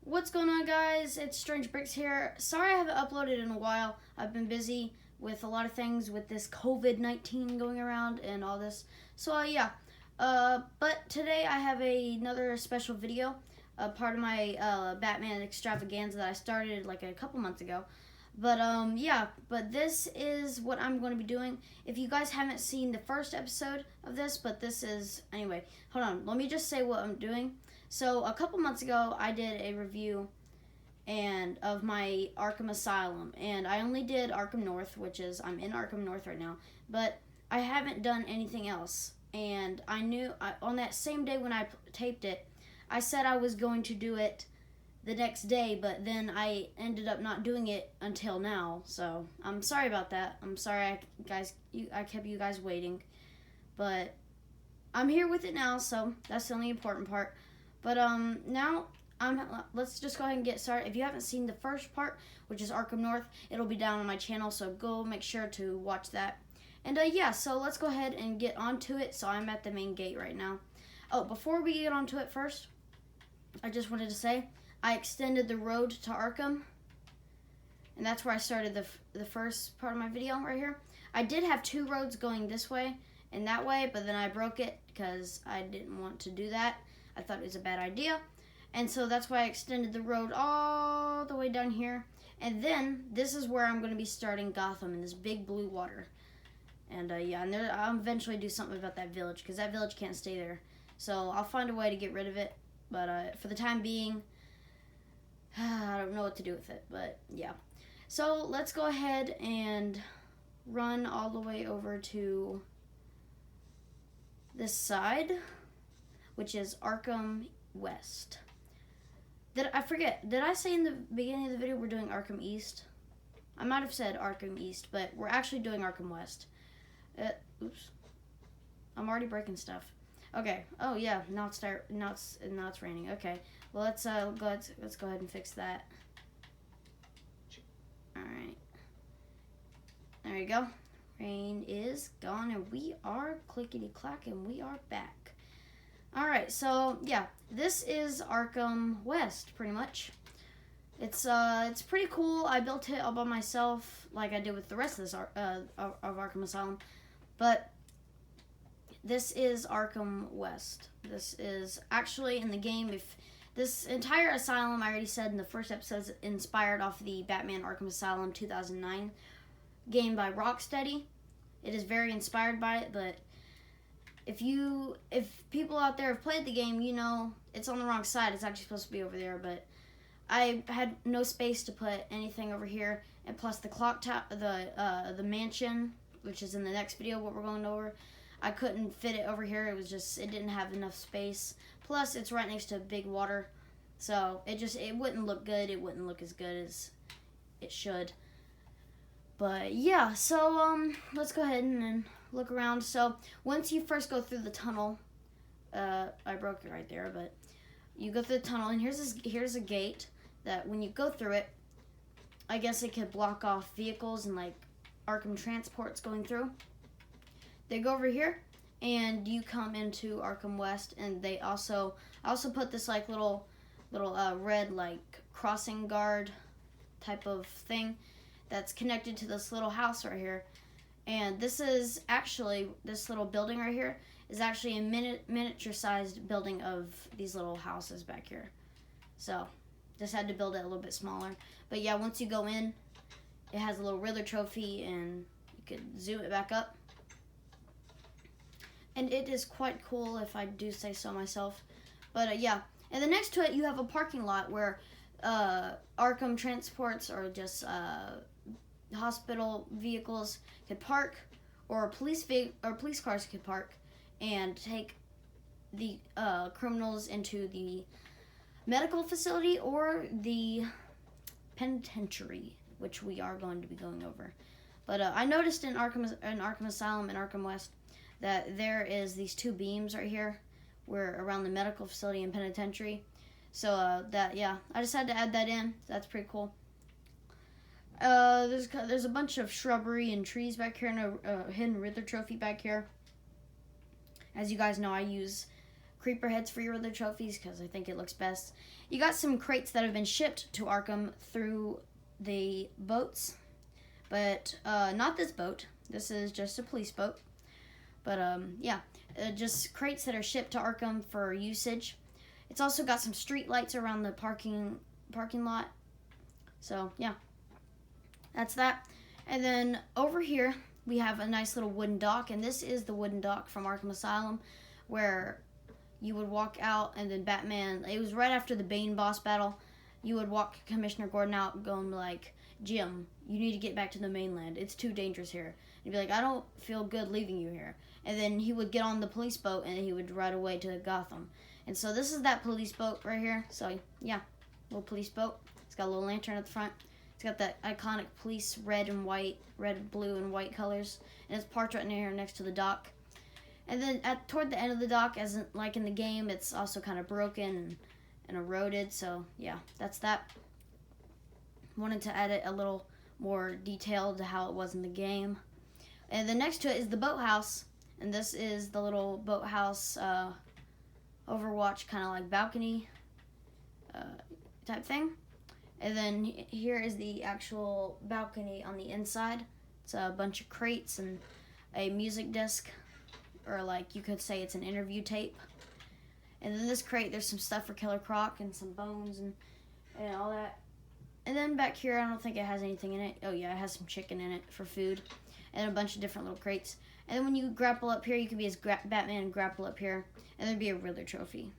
What's going on, guys? It's Strange Bricks here. Sorry I haven't uploaded in a while. I've been busy with a lot of things with this COVID-19 going around and all this. So, yeah. But today I have another special video, part of my Batman extravaganza that I started like a couple months ago. But, yeah. But this is what I'm going to be doing. If you guys haven't seen the first episode of this, but this is... Anyway, hold on. Let me just say what I'm doing. So, a couple months ago, I did a review of my Arkham Asylum, and I only did Arkham North, which is, I'm in Arkham North right now, but I haven't done anything else, and I knew, on that same day when I taped it, I said I was going to do it the next day, but then I ended up not doing it until now, so I'm sorry about that. I'm sorry I kept you guys waiting, but I'm here with it now, so that's the only important part. But now let's just go ahead and get started. If you haven't seen the first part, which is Arkham North, it'll be down on my channel, so go make sure to watch that. And yeah, so let's go ahead and get onto it. So I'm at the main gate right now. Oh, before we get onto it first, I just wanted to say I extended the road to Arkham, and that's where I started the first part of my video right here. I did have two roads going this way and that way, but then I broke it because I didn't want to do that. I thought it was a bad idea, and so that's why I extended the road all the way down here. And then this is where I'm going to be starting Gotham, in this big blue water. And yeah, and I'll eventually do something about that village, because that village can't stay there. So I'll find a way to get rid of it, but for the time being, I don't know what to do with it, but yeah. So let's go ahead and run all the way over to this side, which is Arkham West. Did I say in the beginning of the video we're doing Arkham East? I might have said Arkham East, but we're actually doing Arkham West. Oops. I'm already breaking stuff. Okay. Oh yeah, now it's raining. Okay. Well, let's go ahead and fix that. All right. There you go. Rain is gone, and we are clickety-clack, and we are back. Alright, so yeah, this is Arkham West, pretty much. It's pretty cool. I built it all by myself, like I did with the rest of this of Arkham Asylum. But this is Arkham West. This is actually in the game. If this entire asylum, I already said in the first episode, is inspired off the Batman Arkham Asylum 2009 game by Rocksteady. It is very inspired by it, but if people out there have played the game, you know it's on the wrong side. It's actually supposed to be over there, but I had no space to put anything over here, and plus the clock tower, the mansion, which is in the next video, what we're going over, I couldn't fit it over here. It didn't have enough space. Plus, it's right next to big water, so it wouldn't look good. It wouldn't look as good as it should. But yeah, so let's go ahead and look around. So once you first go through the tunnel, I broke it right there, but you go through the tunnel, and here's a gate that when you go through it, I guess it could block off vehicles and like Arkham transports going through. They go over here, and you come into Arkham West, and I also put this like little red like crossing guard type of thing that's connected to this little house right here. And this little building right here is actually a miniature-sized building of these little houses back here. So, just had to build it a little bit smaller. But yeah, once you go in, it has a little Riddler trophy, and you could zoom it back up. And it is quite cool, if I do say so myself. But yeah, and then next to it, you have a parking lot where Arkham transports, or just hospital vehicles could park, or police cars could park and take the criminals into the medical facility or the penitentiary, which we are going to be going over. But I noticed in Arkham Asylum and Arkham West that there is these two beams right here, where around the medical facility and penitentiary. So I just had to add that in. That's pretty cool. There's a bunch of shrubbery and trees back here, and a hidden Riddler trophy back here. As you guys know, I use creeper heads for your other trophies because I think it looks best. You got some crates that have been shipped to Arkham through the boats, but not this boat. This is just a police boat. But yeah, just crates that are shipped to Arkham for usage. It's also got some street lights around the parking lot. So yeah, that's that. And then over here we have a nice little wooden dock, and this is the wooden dock from Arkham Asylum, where you would walk out, and then Batman, it was right after the Bane boss battle, you would walk Commissioner Gordon out going like, Jim, you need to get back to the mainland. It's too dangerous here. And he'd be like, I don't feel good leaving you here. And then he would get on the police boat, and he would ride away to Gotham. And so this is that police boat right here. So yeah, little police boat. It's got a little lantern at the front. It's got that iconic police red, blue, and white colors. And it's parked right near next to the dock. And then toward the end of the dock, as like in the game, it's also kind of broken and eroded. So yeah, that's that. Wanted to add it a little more detailed to how it was in the game. And then next to it is the boathouse. And this is the little boathouse Overwatch kind of like balcony type thing. And then here is the actual balcony on the inside. It's a bunch of crates and a music disc, or like you could say it's an interview tape. And then this crate, there's some stuff for Killer Croc and some bones and all that. And then back here, I don't think it has anything in it. Oh yeah, it has some chicken in it for food. And a bunch of different little crates. And then when you grapple up here, you can be as Batman and grapple up here. And there'd be a Riddler trophy.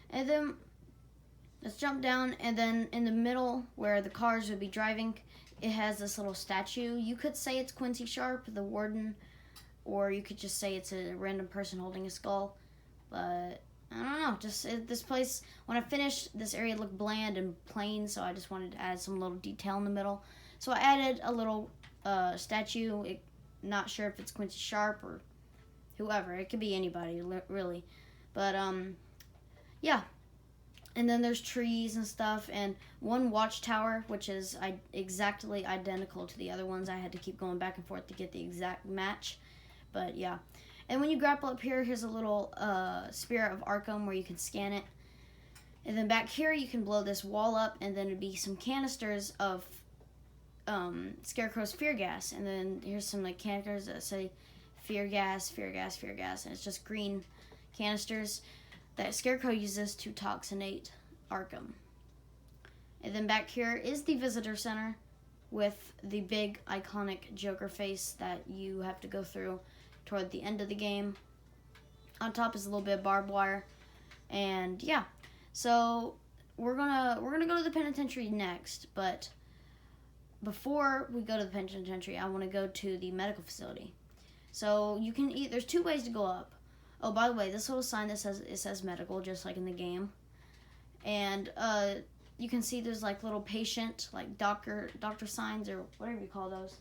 And then let's jump down, and then in the middle where the cars would be driving, it has this little statue. You could say it's Quincy Sharp, the warden, or you could just say it's a random person holding a skull. But I don't know, this place, when I finished, this area looked bland and plain, so I just wanted to add some little detail in the middle. So I added a little statue. Not sure if it's Quincy Sharp or whoever. It could be anybody, really. But yeah. And then there's trees and stuff, and one watchtower, which is exactly identical to the other ones. I had to keep going back and forth to get the exact match. But yeah. And when you grapple up here, here's a little Spirit of Arkham where you can scan it. And then back here, you can blow this wall up, and then it'd be some canisters of Scarecrow's fear gas. And then here's some like canisters that say fear gas, fear gas, fear gas. And it's just green canisters that Scarecrow uses to toxinate Arkham. And then back here is the visitor center with the big iconic Joker face that you have to go through toward the end of the game. On top is a little bit of barbed wire. And yeah, so we're gonna go to the penitentiary next, but before we go to the penitentiary, I want to go to the medical facility. So you can there's two ways to go up. Oh, by the way, this little sign that says medical, just like in the game. And you can see there's like little patient, like doctor signs, or whatever you call those,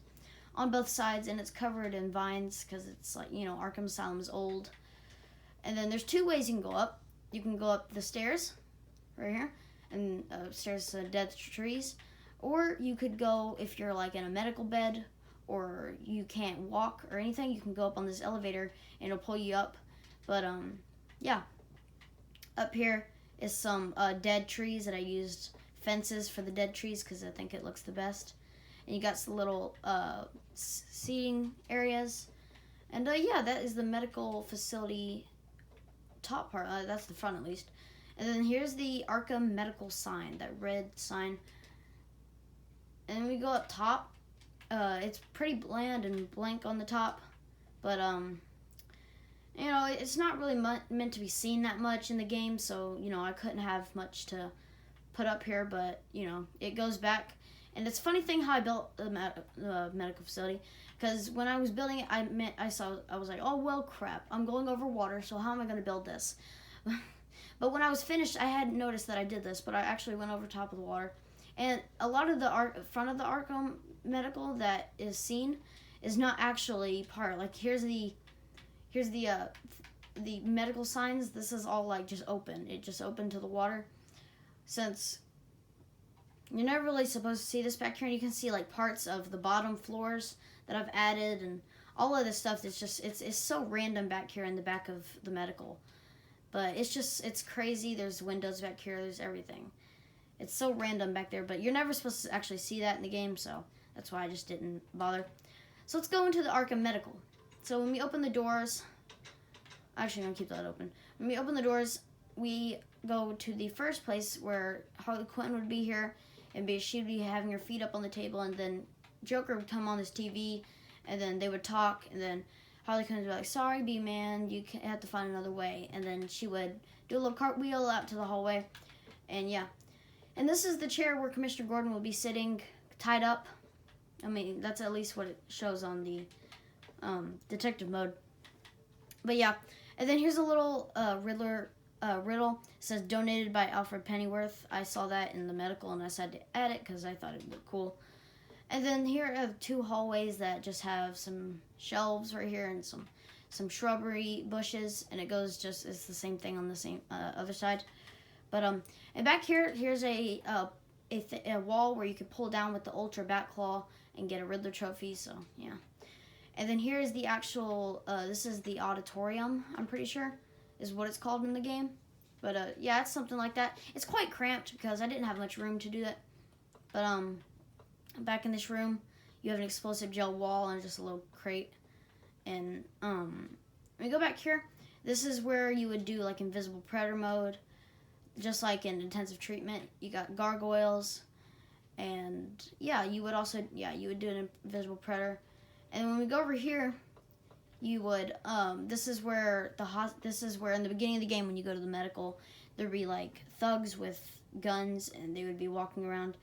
on both sides, and it's covered in vines because it's like, Arkham Asylum is old. And then there's two ways you can go up. You can go up the stairs, right here, and upstairs to dead trees. Or you could go, if you're like in a medical bed, or you can't walk or anything, you can go up on this elevator and it'll pull you up. But yeah, up here is some dead trees that I used fences for the dead trees because I think it looks the best. And you got some little seating areas. And yeah, that is the medical facility top part. That's the front at least. And then here's the Arkham Medical sign, that red sign. And then we go up top. It's pretty bland and blank on the top, but it's not really meant to be seen that much in the game, so I couldn't have much to put up here, but it goes back. And it's a funny thing how I built the medical facility, because when I was building it, I was like, oh well, crap, I'm going over water, so how am I going to build this? But when I was finished, I hadn't noticed that I did this, but I actually went over top of the water. And a lot of the front of the Arkham Medical that is seen is not actually part. Like here's the medical signs. This is all like just open. It just opened to the water. Since you're never really supposed to see this back here, and you can see like parts of the bottom floors that I've added and all of this stuff is just it's so random back here in the back of the medical. But it's crazy. There's windows back here. There's everything. It's so random back there, but you're never supposed to actually see that in the game, so that's why I just didn't bother. So let's go into the Arkham Medical. So when we open the doors, actually, I'm going to keep that open. When we open the doors, we go to the first place where Harley Quinn would be here, and she'd be having her feet up on the table, and then Joker would come on this TV, and then they would talk, and then Harley Quinn would be like, sorry, B-Man, you have to find another way. And then she would do a little cartwheel out to the hallway, and yeah. And this is the chair where Commissioner Gordon will be sitting, tied up. I mean, that's at least what it shows on the detective mode. But yeah, and then here's a little riddle. It says donated by Alfred Pennyworth. I saw that in the medical and I decided to add it because I thought it looked cool. And then here are 2 hallways that just have some shelves right here and some shrubbery bushes, and it's the same thing on the same other side. But and back here's a wall where you could pull down with the Ultra Bat Claw and get a Riddler trophy. So yeah. And then here's the actual. This is the auditorium. I'm pretty sure is what it's called in the game. But yeah, it's something like that. It's quite cramped because I didn't have much room to do that. But back in this room, you have an explosive gel wall and just a little crate. And when we go back here, this is where you would do like invisible predator mode. Just like in intensive treatment, you got gargoyles, and yeah, you would do an invisible predator. And when we go over here, you would this is where in the beginning of the game when you go to the medical, there'd be like thugs with guns and they would be walking around,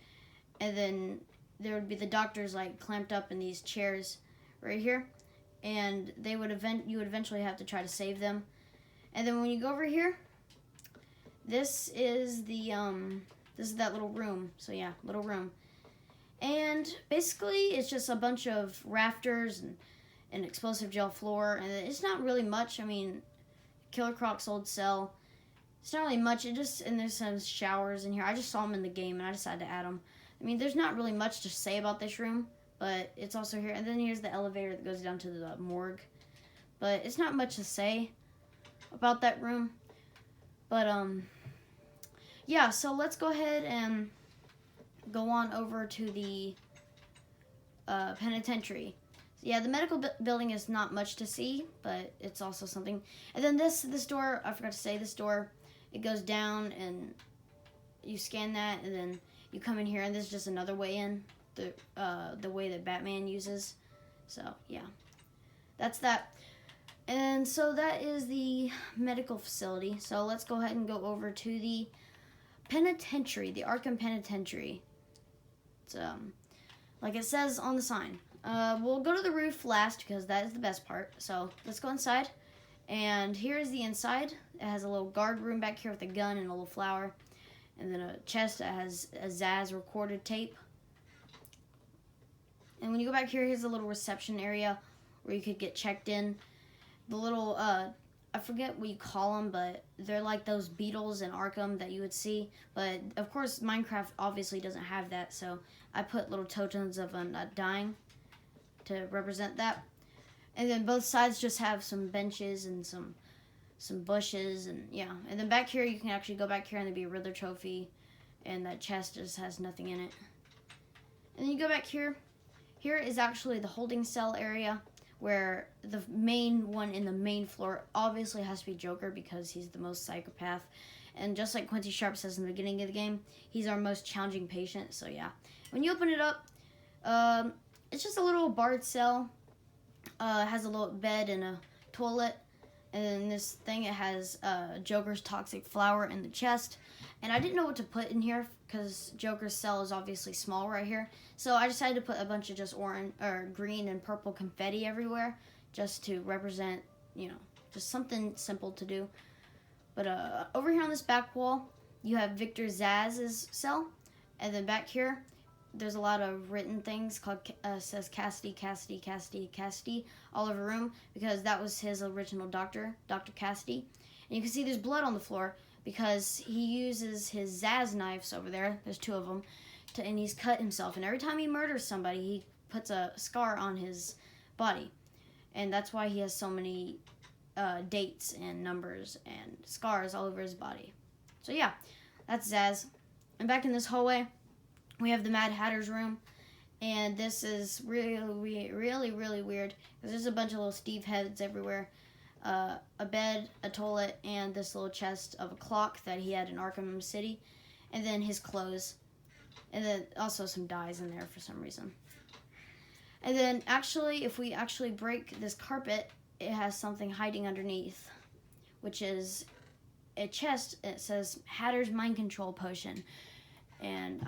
and then there would be the doctors like clamped up in these chairs right here, and you would eventually have to try to save them. And then when you go over here, this is that little room. So yeah, little room. And basically it's just a bunch of rafters and an explosive gel floor, and it's not really much. I mean, Killer Croc's old cell. It's not really much. And there's some showers in here. I just saw them in the game and I decided to add them. I mean, there's not really much to say about this room, but it's also here. And then here's the elevator that goes down to the morgue. But it's not much to say about that room. But yeah, so let's go ahead and go on over to the penitentiary. Yeah, the medical building is not much to see, but it's also something. And then this door, I forgot to say, this door, it goes down and you scan that, and then you come in here, and this is just another way in, the way that Batman uses. So yeah, that's that. And so that is the medical facility. So let's go ahead and go over to the penitentiary, the Arkham Penitentiary. It's like it says on the sign. We'll go to the roof last because that is the best part. So let's go inside. And here is the inside. It has a little guard room back here with a gun and a little flower. And then a chest that has a Zaz recorded tape. And when you go back here, here's a little reception area where you could get checked in. The little, I forget what you call them, but they're like those beetles in Arkham that you would see. But, of course, Minecraft obviously doesn't have that, so I put little totems of not dying to represent that. And then both sides just have some benches and some bushes, and yeah. And then back here, you can actually go back here and there'd be a Riddler trophy, and that chest just has nothing in it. And then you go back here. Here is actually the holding cell area, where the main one in the main floor obviously has to be Joker because he's the most psychopath. And just like Quincy Sharp says in the beginning of the game, he's our most challenging patient. So yeah, when you open it up, it's just a little barred cell. It has a little bed and a toilet. And then this thing, it has Joker's toxic flower in the chest. And I didn't know what to put in here because Joker's cell is obviously small right here. So I decided to put a bunch of just orange or green and purple confetti everywhere just to represent, just something simple to do. But over here on this back wall, you have Victor Zaz's cell. And then back here, there's a lot of written things called, says Cassidy all over the room because that was his original doctor, Dr. Cassidy. And you can see there's blood on the floor because he uses his Zaz knives over there. There's 2 of them. And he's cut himself. And every time he murders somebody, he puts a scar on his body. and that's why he has so many dates and numbers and scars all over his body. So yeah, that's Zaz. And back in this hallway, we have the Mad Hatter's room, and this is really weird because there's a bunch of little Steve heads everywhere. A bed, a toilet, and this little chest of a clock that he had in Arkham City, and then his clothes, and then also some dyes in there for some reason. And then actually, if we actually break this carpet, it has something hiding underneath, which is a chest. It says Hatter's Mind Control Potion, and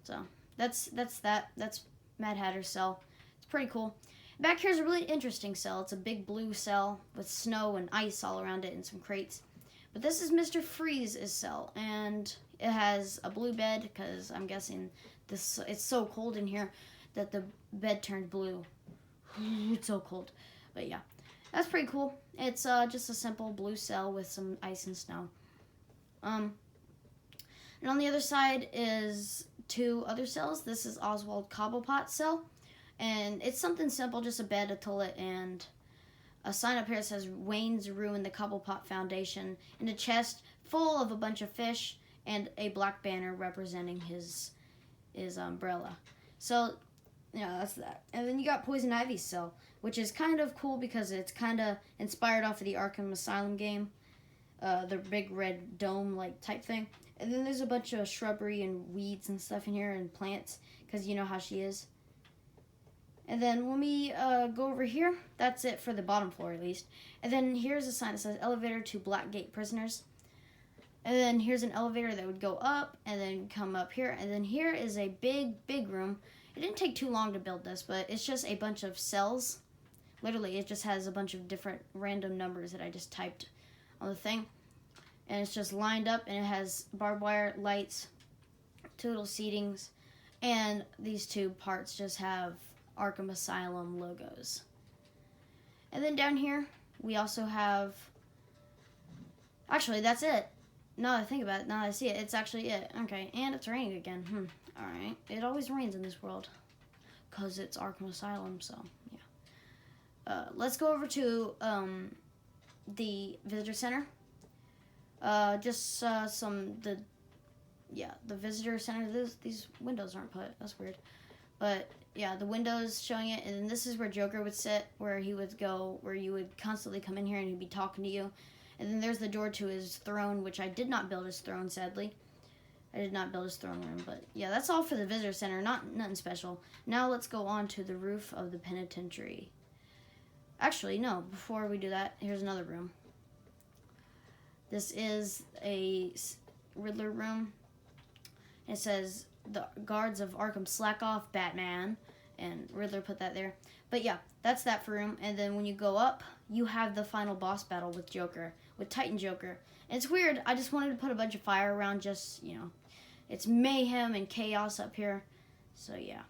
so that's Mad Hatter's cell. It's pretty cool. Back here's a really interesting cell. It's a big blue cell with snow and ice all around it and some crates. But this is Mr. Freeze's cell, and it has a blue bed because I'm guessing it's so cold in here that the bed turned blue. It's so cold. But yeah, that's pretty cool. It's just a simple blue cell with some ice and snow. And on the other side is 2 other cells. This is Oswald Cobblepot's cell. And it's something simple, just a bed, a toilet, and a sign up here that says Wayne's ruined the Cobblepot Foundation, and a chest full of a bunch of fish and a black banner representing his umbrella. So, yeah, that's that. And then you got Poison Ivy's cell, which is kind of cool because it's kind of inspired off of the Arkham Asylum game, the big red dome-like type thing. And then there's a bunch of shrubbery and weeds and stuff in here and plants, because you know how she is. And then when we go over here, that's it for the bottom floor at least. And then here's a sign that says elevator to Blackgate prisoners. And then here's an elevator that would go up and then come up here. And then here is a big room. It didn't take too long to build this, but it's just a bunch of cells. Literally, it just has a bunch of different random numbers that I just typed on the thing. And it's just lined up, and it has barbed wire, lights, 2 little seatings. And these 2 parts just have Arkham Asylum logos. And then down here, we also have... Actually, that's it. Now that I think about it, now that I see it, it's actually it. Okay, and it's raining again. Alright. It always rains in this world. Because it's Arkham Asylum, so, yeah. Let's go over to the visitor center. The visitor center. These windows aren't put. That's weird. But yeah, the windows showing it, and then this is where Joker would sit, where he would go, where you would constantly come in here and he'd be talking to you. And then there's the door to his throne, which I did not build his throne, sadly. I did not build his throne room, but yeah, that's all for the visitor center. Nothing special. Now let's go on to the roof of the penitentiary. Actually, no. Before we do that, here's another room. This is a Riddler room. It says the guards of Arkham slack off, Batman, and Riddler put that there. But yeah, that's that for room. And then when you go up, you have the final boss battle with Joker, with Titan Joker. And it's weird. I just wanted to put a bunch of fire around, just, you know, it's mayhem and chaos up here. So yeah.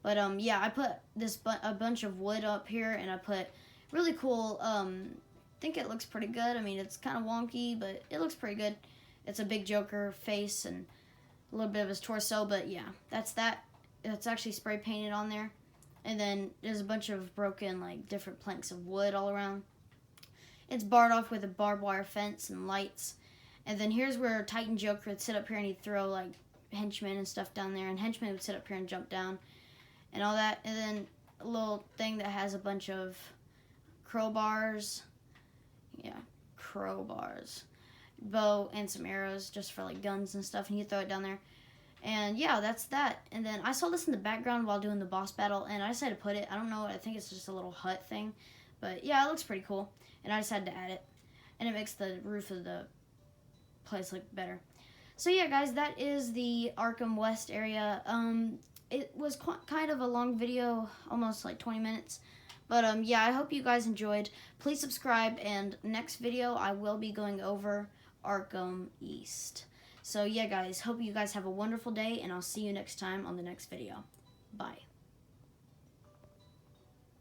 But yeah, I put a bunch of wood up here, and I put really cool. I think it looks pretty good. I mean, it's kind of wonky, but it looks pretty good. It's a big Joker face and a little bit of his torso, but yeah, that's that. It's actually spray painted on there. And then there's a bunch of broken, like, different planks of wood all around. It's barred off with a barbed wire fence and lights. And then here's where Titan Joker would sit up here and he'd throw, like, henchmen and stuff down there. And henchmen would sit up here and jump down and all that. And then a little thing that has a bunch of crowbars. Yeah, crowbars. Bow and some arrows just for, like, guns and stuff. And he'd throw it down there. And yeah, that's that. And then I saw this in the background while doing the boss battle, and I decided to put it. I don't know, I think it's just a little hut thing. But yeah, it looks pretty cool. And I decided to add it. And it makes the roof of the place look better. So yeah, guys, that is the Arkham West area. It was kind of a long video, almost like 20 minutes. But yeah, I hope you guys enjoyed. Please subscribe, and next video I will be going over Arkham East. So yeah, guys, hope you guys have a wonderful day, and I'll see you next time on the next video. Bye.